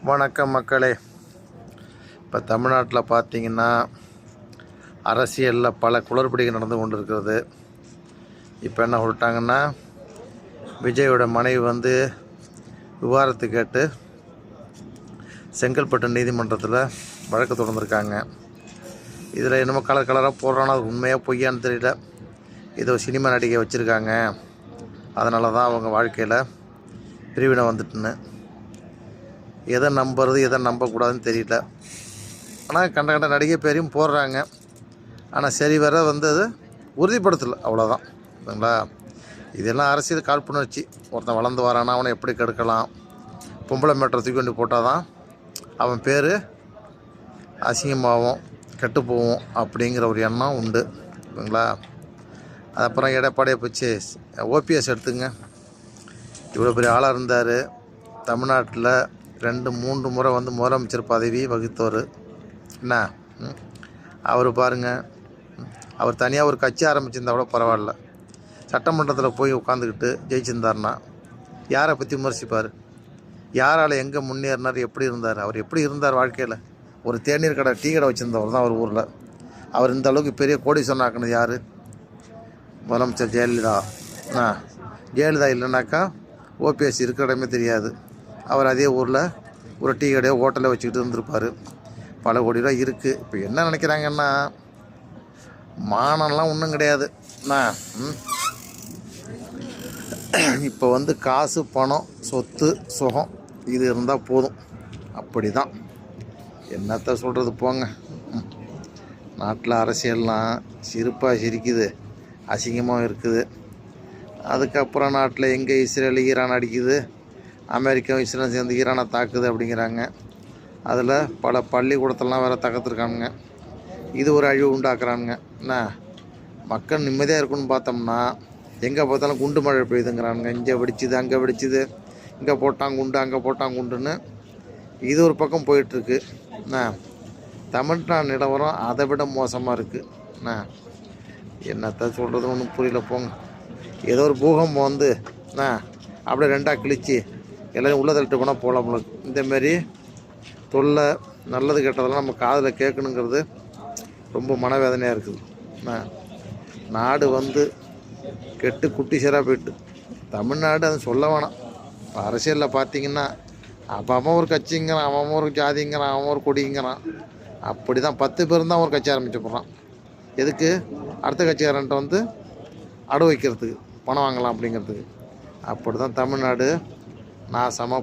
வணக்கம் மக்களே. இப்போ தமிழ்நாட்டில் பார்த்திங்கன்னா அரசியலில் பல குளறுபடிகள் நடந்து கொண்டு இருக்கிறது. இப்போ என்ன சொல்லிட்டாங்கன்னா, விஜயோட மனைவி விவாகரத்து கேட்டு செங்கல்பட்டு நீதிமன்றத்தில் வழக்கு தொடர்ந்துருக்காங்க. இதில் என்னமோ கலராக போடுறானா, அது உண்மையாக பொய்யான்னு தெரியல. இதோ சினிமா நடிகை வச்சுருக்காங்க, அதனால தான் அவங்க வாழ்க்கையில் பிரிவினை வந்துட்டுன்னு. எதை நம்புறது எதை நம்பக்கூடாதுன்னு தெரியல. ஆனால் கண்ட நடிகை பேரையும் போடுறாங்க. ஆனால் சரி வர அது உறுதிப்படுத்தலை, அவ்வளோதான். சரிங்களா? இதெல்லாம் அரசியல் காழ்ப்புணர்ச்சி. ஒருத்தன் வளர்ந்து வரானா அவனை எப்படி கெடுக்கலாம், பொம்பளை மேட்டரை தூக்கி கொண்டு போட்டால் தான் அவன் பேர் அசிங்கமாகவும் கெட்டு போவோம் அப்படிங்கிற ஒரு எண்ணம் உண்டு. சரிங்களா? அப்புறம் எடப்பாடியை பிடிச்சி ஓபிஎஸ் எடுத்துங்க. இவ்வளோ பெரிய ஆளாக இருந்தார். தமிழ்நாட்டில் 2-3 முறை முதலமைச்சர் பதவி வகித்தவர். என்ன அவர் பாருங்கள், அவர் தனியாக ஒரு கட்சி ஆரம்பிச்சிருந்தா கூட பரவாயில்ல. சட்டமன்றத்தில் போய் உட்காந்துக்கிட்டு ஜெயிச்சிருந்தார்னா யாரை பற்றி விமர்சிப்பார்? யாரால் எங்கே முன்னேறினார், எப்படி இருந்தார், அவர் எப்படி இருந்தார் வாழ்க்கையில்? ஒரு தேநீர் கடை, டீ கடை வச்சுருந்தவர் தான் அவர் ஊரில். அவர் இந்த அளவுக்கு பெரிய கோடீஸ்வரன் ஆக்குனது யார்? முதலமைச்சர் ஜெயலலிதா. ஜெயலலிதா இல்லைனாக்கா ஓபிஎஸ் இருக்கிற இடமே தெரியாது. அவர் அதே ஊரில் ஒரு டீ கடையோ ஹோட்டலை வச்சுக்கிட்டு இருந்திருப்பார். பல கோடி ரூபா இருக்குது. இப்போ என்ன நினைக்கிறாங்கன்னா, மானம்லாம் ஒன்றும் கிடையாது. இப்போ காசு, பணம், சொத்து, சுகம் இது இருந்தால் போதும். அப்படி தான். என்னத்த சொல்கிறது போங்க. நாட்டில் அரசியல்லாம் சிரிப்பாக சிரிக்குது, அசிங்கமாக இருக்குது. அதுக்கப்புறம் நாட்டில் எங்கே இஸ்ரேல் ஈரான் அடிக்குது, அமெரிக்கா இஸ்ரேல் சேர்ந்து ஈரானை தாக்குது அப்படிங்கிறாங்க. அதில் பல பள்ளிக்கூடத்தெல்லாம் வேறு தகர்த்துருக்கானுங்க. இது ஒரு அழிவு உண்டாக்குறானுங்க. என்ன மக்கள் நிம்மதியாக இருக்குன்னு பார்த்தோம்னா எங்கே பார்த்தாலும் குண்டு மழை பெய்யுதுங்கிறானுங்க. இங்கே வெடிச்சுது, அங்கே வெடிச்சுது, இங்கே போட்டான் குண்டு, அங்கே போட்டான் குண்டுன்னு இது ஒரு பக்கம் போயிட்டுருக்கு. தமிழ்நாடு நிலவரம் அதை விட மோசமாக இருக்குது. என்னத்த சொல்கிறது ஒன்றும் புரியல போங்க. ஏதோ ஒரு பூகம்பம் அப்படியே ரெண்டாக கிழிச்சு எல்லோரும் உள்ளே தள்ளிட்டு போனால் போகலாம் போல. இந்தமாரி தொல்லை நல்லது கெட்டதெல்லாம் நம்ம காதில் கேட்கணுங்கிறது ரொம்ப மனவேதனையாக இருக்குது. நாடு கெட்டு குட்டி சேராக போயிட்டு. தமிழ்நாடு அதை சொல்ல வேணாம். அரசியலில் பார்த்திங்கன்னா அவன் ஒரு கட்சிங்கிறான், அவன் ஒரு ஜாதிங்கிறான், அவன் ஒரு கொடிங்கிறான். அப்படி தான் 10 பேர் தான் ஒரு கட்சி ஆரம்பிச்சு போடுறான். எதுக்கு? அடுத்த கட்சிக்காரன்ட்ட அடை வைக்கிறதுக்கு, பணம் வாங்கலாம் அப்படிங்கிறதுக்கு. அப்படி தான் தமிழ்நாடு நாசமாக